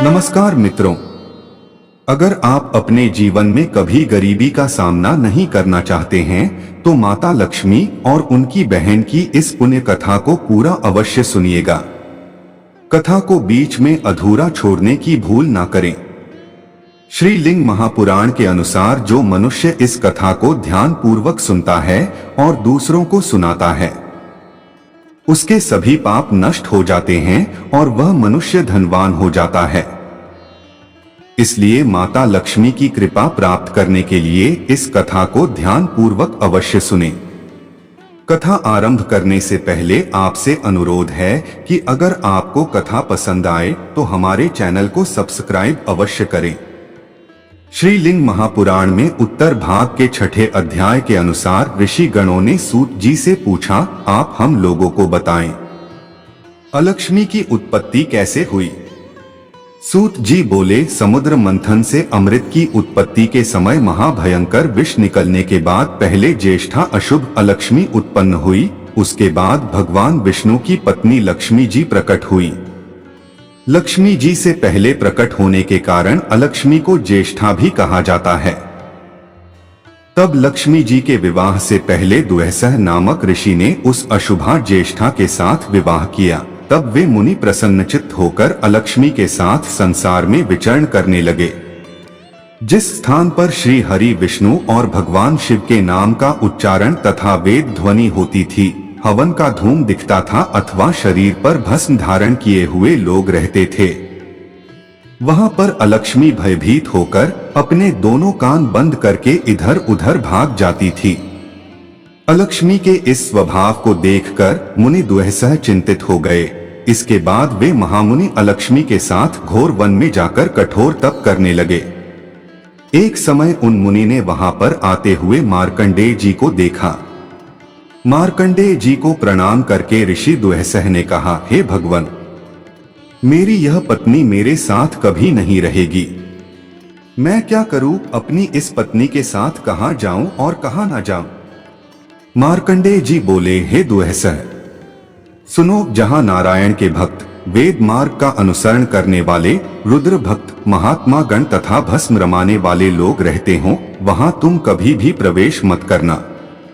नमस्कार मित्रों, अगर आप अपने जीवन में कभी गरीबी का सामना नहीं करना चाहते हैं तो माता लक्ष्मी और उनकी बहन की इस पुण्य कथा को पूरा अवश्य सुनिएगा। कथा को बीच में अधूरा छोड़ने की भूल ना करें। श्री लिंग महापुराण के अनुसार जो मनुष्य इस कथा को ध्यान पूर्वक सुनता है और दूसरों को सुनाता है, उसके सभी पाप नष्ट हो जाते हैं और वह मनुष्य धनवान हो जाता है। इसलिए माता लक्ष्मी की कृपा प्राप्त करने के लिए इस कथा को ध्यान पूर्वक अवश्य सुनें। कथा आरंभ करने से पहले आपसे अनुरोध है कि अगर आपको कथा पसंद आए तो हमारे चैनल को सब्सक्राइब अवश्य करें। श्री लिंग महापुराण में उत्तर भाग के 6ठे अध्याय के अनुसार ऋषि गणों ने सूत जी से पूछा, आप हम लोगों को बताएं, अलक्ष्मी की उत्पत्ति कैसे हुई। सूत जी बोले, समुद्र मंथन से अमृत की उत्पत्ति के समय महाभयंकर विष निकलने के बाद पहले ज्येष्ठा अशुभ अलक्ष्मी उत्पन्न हुई। उसके बाद भगवान विष्णु की पत्नी लक्ष्मी जी प्रकट हुई। लक्ष्मी जी से पहले प्रकट होने के कारण अलक्ष्मी को ज्येष्ठा भी कहा जाता है। तब लक्ष्मी जी के विवाह से पहले दुएसह नामक ऋषि ने उस अशुभा ज्येष्ठा के साथ विवाह किया। तब वे मुनि प्रसन्नचित्त होकर अलक्ष्मी के साथ संसार में विचरण करने लगे। जिस स्थान पर श्री हरि विष्णु और भगवान शिव के नाम का उच्चारण तथा वेद ध्वनि होती थी, हवन का धूम दिखता था अथवा शरीर पर भस्म धारण किए हुए लोग रहते थे, वहां पर अलक्ष्मी भयभीत होकर अपने दोनों कान बंद करके इधर उधर भाग जाती थी। अलक्ष्मी के इस स्वभाव को देखकर मुनि दुएसह चिंतित हो गए। इसके बाद वे महामुनि अलक्ष्मी के साथ घोर वन में जाकर कठोर तप करने लगे। एक समय उन मुनि ने वहां पर आते हुए मार्कंडेय जी को देखा। मार्कंडेय जी को प्रणाम करके ऋषि दुएसह ने कहा, हे भगवान, मेरी यह पत्नी मेरे साथ कभी नहीं रहेगी। मैं क्या करूं, अपनी इस पत्नी के साथ कहां जाऊं और कहां ना जाऊं। मार्कंडेय जी बोले, हे दुएसह, सुनो, जहां नारायण के भक्त, वेद मार्ग का अनुसरण करने वाले, रुद्र भक्त, महात्मा गण तथा भस्म रमाने वाले लोग रहते हों, वहां तुम कभी भी प्रवेश मत करना।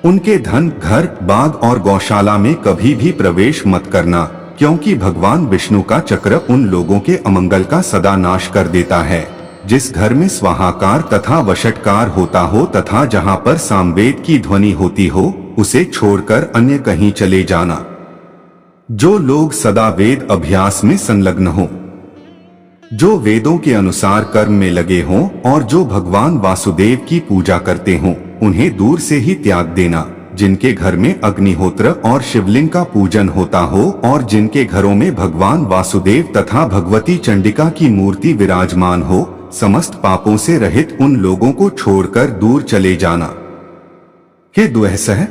उनके धन, घर, बाग और गौशाला में कभी भी प्रवेश मत करना, क्योंकि भगवान विष्णु का चक्र उन लोगों के अमंगल का सदा नाश कर देता है। जिस घर में स्वाहाकार तथा वषटकार होता हो तथा जहां पर सामवेद की ध्वनि होती हो, उसे छोड़कर अन्य कहीं चले जाना। जो लोग सदा वेद अभ्यास में संलग्न हो, जो वेदों के अनुसार कर्म में लगे हों और जो भगवान वासुदेव की पूजा करते हों, उन्हें दूर से ही त्याग देना। जिनके घर में अग्निहोत्र और शिवलिंग का पूजन होता हो और जिनके घरों में भगवान वासुदेव तथा भगवती चंडिका की मूर्ति विराजमान हो, समस्त पापों से रहित उन लोगों को छोड़कर दूर चले जाना। हे दुएसह,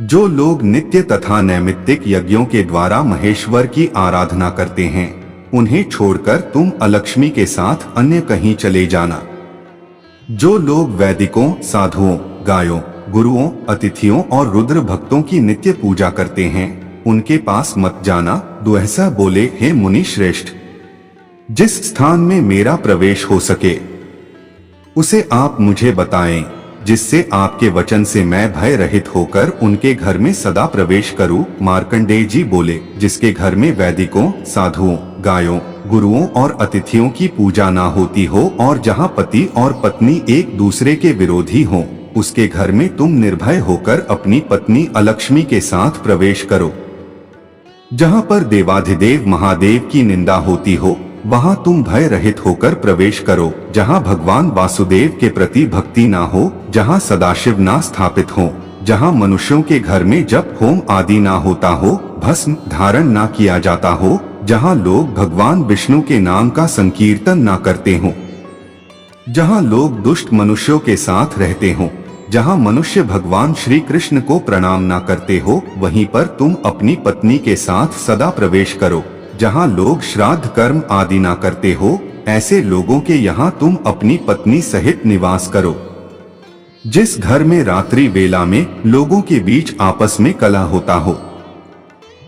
जो लोग नित्य तथा नैमित्तिक यज्ञों के द्वारा महेश्वर की आराधना करते हैं, उन्हें छोड़कर तुम अलक्ष्मी के साथ अन्य कहीं चले जाना। जो लोग वैदिकों, साधुओं, गायों, गुरुओं, अतिथियों और रुद्र भक्तों की नित्य पूजा करते हैं, उनके पास मत जाना। दुएसह बोले, हे मुनि श्रेष्ठ, जिस स्थान में मेरा प्रवेश हो सके उसे आप मुझे बताएं, जिससे आपके वचन से मैं भय रहित होकर उनके घर में सदा प्रवेश करूं। मार्कंडेय जी बोले, जिसके घर में वैदिकों, साधुओं, गायों, गुरुओं और अतिथियों की पूजा ना होती हो और जहां पति और पत्नी एक दूसरे के विरोधी हों, उसके घर में तुम निर्भय होकर अपनी पत्नी अलक्ष्मी के साथ प्रवेश करो। जहां पर देवाधिदेव महादेव की निंदा होती हो, वहां तुम भय रहित होकर प्रवेश करो। जहां भगवान वासुदेव के प्रति भक्ति ना हो, जहां सदाशिव ना स्थापित हो, जहां मनुष्यों के घर में जप होम आदि ना होता हो, भस्म धारण ना किया जाता हो, जहां लोग भगवान विष्णु के नाम का संकीर्तन ना करते हों, जहां लोग दुष्ट मनुष्यों के साथ रहते हों, जहां मनुष्य भगवान श्री कृष्ण को प्रणाम ना करते हो, वहीं पर तुम अपनी पत्नी के साथ सदा प्रवेश करो। जहां लोग श्राद्ध कर्म आदि ना करते हो, ऐसे लोगों के यहाँ तुम अपनी पत्नी सहित निवास करो। जिस घर में रात्रि वेला में लोगों के बीच आपस में कलह होता हो,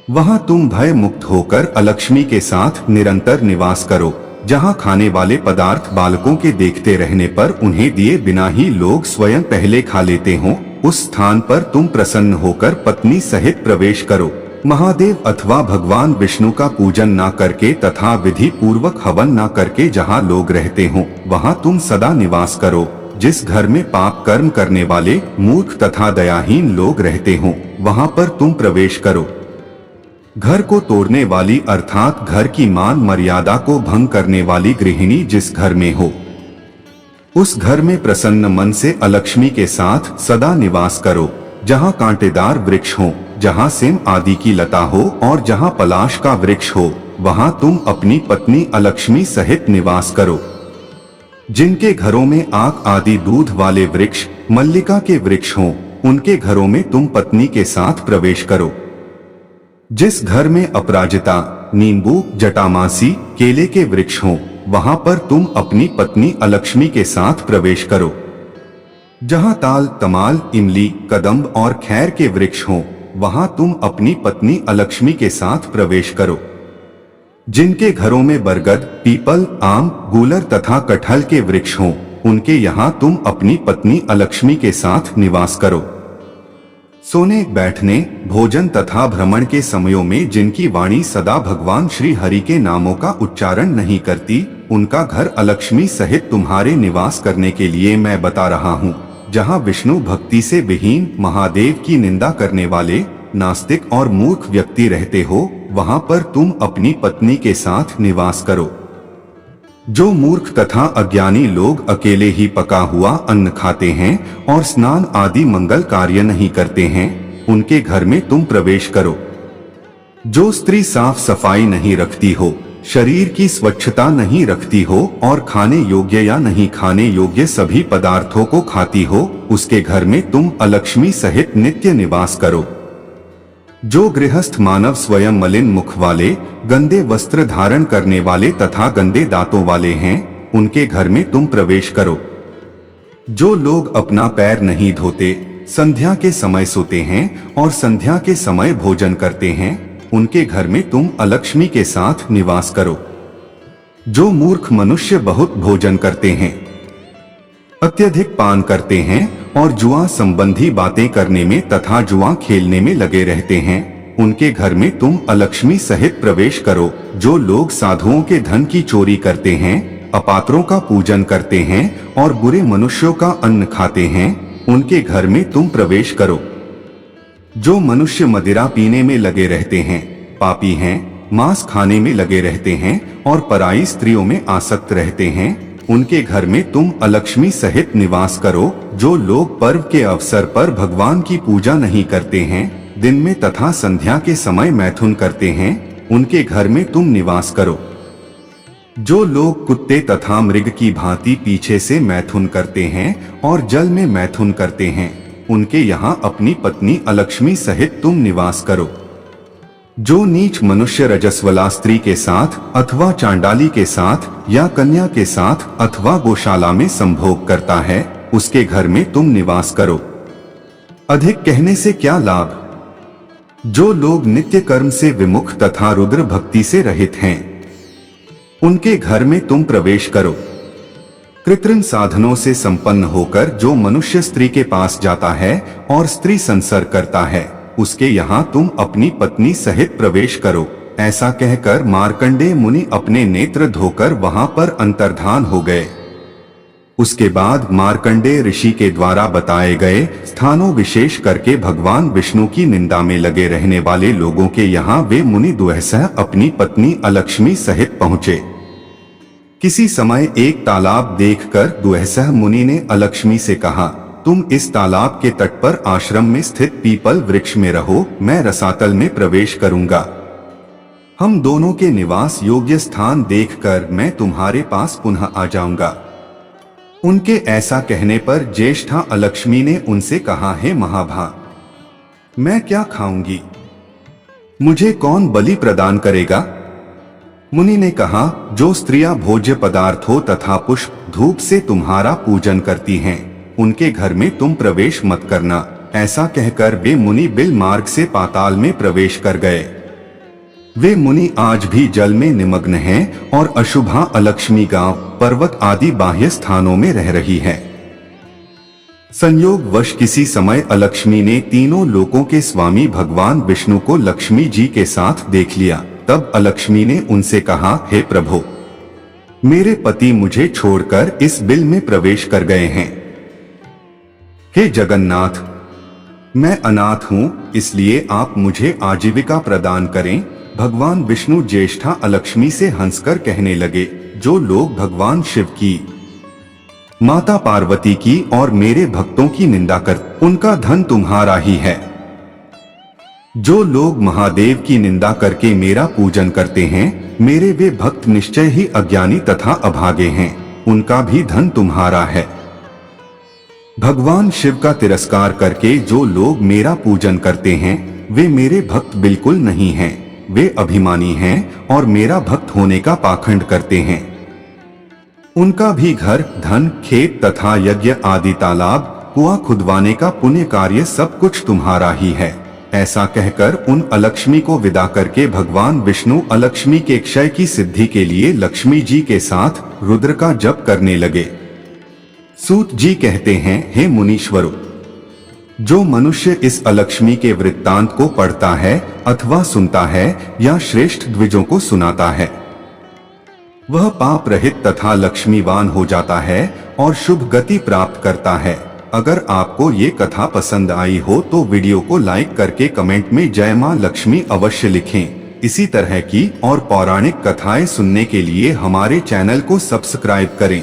वहां तुम भय मुक्त होकर अलक्ष्मी के साथ निरंतर निवास करो। जहाँ खाने वाले पदार्थ बालकों के देखते रहने पर उन्हें दिए बिना ही लोग स्वयं पहले खा लेते हों, उस स्थान पर तुम प्रसन्न होकर पत्नी सहित प्रवेश करो। महादेव अथवा भगवान विष्णु का पूजन ना करके तथा विधि पूर्वक हवन ना करके जहाँ लोग रहते हों वहाँ तुम सदा निवास करो। जिस घर में पाप कर्म करने वाले मूर्ख तथा दयाहीन लोग रहते हों वहाँ पर तुम प्रवेश करो। घर को तोड़ने वाली अर्थात घर की मान मर्यादा को भंग करने वाली गृहिणी जिस घर में हो उस घर में प्रसन्न मन से अलक्ष्मी के साथ सदा निवास करो। जहाँ कांटेदार वृक्ष हो, जहाँ सेम आदि की लता हो और जहाँ पलाश का वृक्ष हो वहाँ तुम अपनी पत्नी अलक्ष्मी सहित निवास करो। जिनके घरों में आक आदि दूध वाले वृक्ष मल्लिका के वृक्ष हों उनके घरों में तुम पत्नी के साथ प्रवेश करो। जिस घर में अपराजिता, नींबू, जटामासी, केले के वृक्ष हों वहां पर तुम अपनी पत्नी अलक्ष्मी के साथ प्रवेश करो। जहां ताल, तमाल, इमली, कदम्ब और खैर के वृक्ष हों वहां तुम अपनी पत्नी अलक्ष्मी के साथ प्रवेश करो। जिनके घरों में बरगद, पीपल, आम, गूलर तथा कटहल के वृक्ष हों उनके यहाँ तुम अपनी पत्नी अलक्ष्मी के साथ निवास करो। सोने, बैठने, भोजन तथा भ्रमण के समयों में जिनकी वाणी सदा भगवान श्री हरि के नामों का उच्चारण नहीं करती उनका घर अलक्ष्मी सहित तुम्हारे निवास करने के लिए मैं बता रहा हूँ। जहाँ विष्णु भक्ति से विहीन, महादेव की निंदा करने वाले, नास्तिक और मूर्ख व्यक्ति रहते हो वहाँ पर तुम अपनी पत्नी के साथ निवास करो। जो मूर्ख तथा अज्ञानी लोग अकेले ही पका हुआ अन्न खाते हैं और स्नान आदि मंगल कार्य नहीं करते हैं उनके घर में तुम प्रवेश करो। जो स्त्री साफ सफाई नहीं रखती हो, शरीर की स्वच्छता नहीं रखती हो और खाने योग्य या नहीं खाने योग्य सभी पदार्थों को खाती हो उसके घर में तुम अलक्ष्मी सहित नित्य निवास करो। जो गृहस्थ मानव स्वयं मलिन मुख वाले, गंदे वस्त्र धारण करने वाले तथा गंदे दांतों वाले हैं उनके घर में तुम प्रवेश करो। जो लोग अपना पैर नहीं धोते, संध्या के समय सोते हैं और संध्या के समय भोजन करते हैं उनके घर में तुम अलक्ष्मी के साथ निवास करो। जो मूर्ख मनुष्य बहुत भोजन करते हैं, अत्यधिक पान करते हैं और जुआ संबंधी बातें करने में तथा जुआ खेलने में लगे रहते हैं उनके घर में तुम अलक्ष्मी सहित प्रवेश करो। जो लोग साधुओं के धन की चोरी करते हैं, अपात्रों का पूजन करते हैं और बुरे मनुष्यों का अन्न खाते हैं उनके घर में तुम प्रवेश करो। जो मनुष्य मदिरा पीने में लगे रहते हैं, पापी हैं, मांस खाने में लगे रहते हैं और पराई स्त्रियों में आसक्त रहते हैं उनके घर में तुम अलक्ष्मी सहित निवास करो। जो लोग पर्व के अवसर पर भगवान की पूजा नहीं करते हैं, दिन में तथा संध्या के समय मैथुन करते हैं उनके घर में तुम निवास करो। जो लोग कुत्ते तथा मृग की भांति पीछे से मैथुन करते हैं और जल में मैथुन करते हैं उनके यहाँ अपनी पत्नी अलक्ष्मी सहित तुम निवास करो। जो नीच मनुष्य रजस्वला स्त्री के साथ अथवा चांडाली के साथ या कन्या के साथ अथवा गौशाला में संभोग करता है उसके घर में तुम निवास करो। अधिक कहने से क्या लाभ। जो लोग नित्य कर्म से विमुख तथा रुद्र भक्ति से रहित हैं उनके घर में तुम प्रवेश करो। कृत्रिम साधनों से संपन्न होकर जो मनुष्य स्त्री के पास जाता है और स्त्री संसर्ग करता है उसके यहाँ तुम अपनी पत्नी सहित प्रवेश करो। ऐसा कहकर मार्कंडेय मुनि अपने नेत्र धोकर वहां पर अंतर्धान हो गए। उसके बाद मार्कंडेय ऋषि के द्वारा बताए गए स्थानों विशेष करके भगवान विष्णु की निंदा में लगे रहने वाले लोगों के यहाँ वे मुनि दुहसह अपनी पत्नी अलक्ष्मी सहित पहुँचे। किसी समय एक तालाब देखकर दुहसह मुनि ने अलक्ष्मी से कहा, तुम इस तालाब के तट पर आश्रम में स्थित पीपल वृक्ष में रहो, मैं रसातल में प्रवेश करूंगा। हम दोनों के निवास योग्य स्थान देखकर मैं तुम्हारे पास पुनः आ जाऊंगा। उनके ऐसा कहने पर ज्येष्ठा अलक्ष्मी ने उनसे कहा, हे महाभाग, मैं क्या खाऊंगी? मुझे कौन बलि प्रदान करेगा? मुनि ने कहा, जो स्त्रियां भोज्य पदार्थों तथा पुष्प धूप से तुम्हारा पूजन करती हैं उनके घर में तुम प्रवेश मत करना। ऐसा कहकर वे मुनि बिल मार्ग से पाताल में प्रवेश कर गए। वे मुनि आज भी जल में निमग्न हैं और अशुभा अलक्ष्मी गांव, पर्वत आदि बाह्य स्थानों में रह रही है। संयोगवश किसी समय अलक्ष्मी ने तीनों लोकों के स्वामी भगवान विष्णु को लक्ष्मी जी के साथ देख लिया। तब अलक्ष्मी ने उनसे कहा, हे प्रभु, मेरे पति मुझे छोड़कर इस बिल में प्रवेश कर गए हैं। हे जगन्नाथ, मैं अनाथ हूँ, इसलिए आप मुझे आजीविका प्रदान करें। भगवान विष्णु ज्येष्ठा अलक्ष्मी से हंसकर कहने लगे, जो लोग भगवान शिव की, माता पार्वती की और मेरे भक्तों की निंदा कर, उनका धन तुम्हारा ही है। जो लोग महादेव की निंदा करके मेरा पूजन करते हैं, मेरे वे भक्त निश्चय ही अज्ञानी तथा अभागे हैं, उनका भी धन तुम्हारा है। भगवान शिव का तिरस्कार करके जो लोग मेरा पूजन करते हैं, वे मेरे भक्त बिल्कुल नहीं हैं, वे अभिमानी हैं और मेरा भक्त होने का पाखंड करते हैं। उनका भी घर, धन, खेत तथा यज्ञ आदि, तालाब, कुआं खुदवाने का पुण्य कार्य सब कुछ तुम्हारा ही है। ऐसा कहकर उन अलक्ष्मी को विदा करके भगवान विष्णु अलक्ष्मी के क्षय की सिद्धि के लिए लक्ष्मी जी के साथ रुद्र का जप करने लगे। सूत जी कहते हैं, हे मुनीश्वरों, जो मनुष्य इस अलक्ष्मी के वृत्तांत को पढ़ता है अथवा सुनता है या श्रेष्ठ द्विजों को सुनाता है, वह पाप रहित तथा लक्ष्मीवान हो जाता है और शुभ गति प्राप्त करता है। अगर आपको ये कथा पसंद आई हो तो वीडियो को लाइक करके कमेंट में जय मां लक्ष्मी अवश्य लिखें। इसी तरह की और पौराणिक कथाएं सुनने के लिए हमारे चैनल को सब्सक्राइब करें।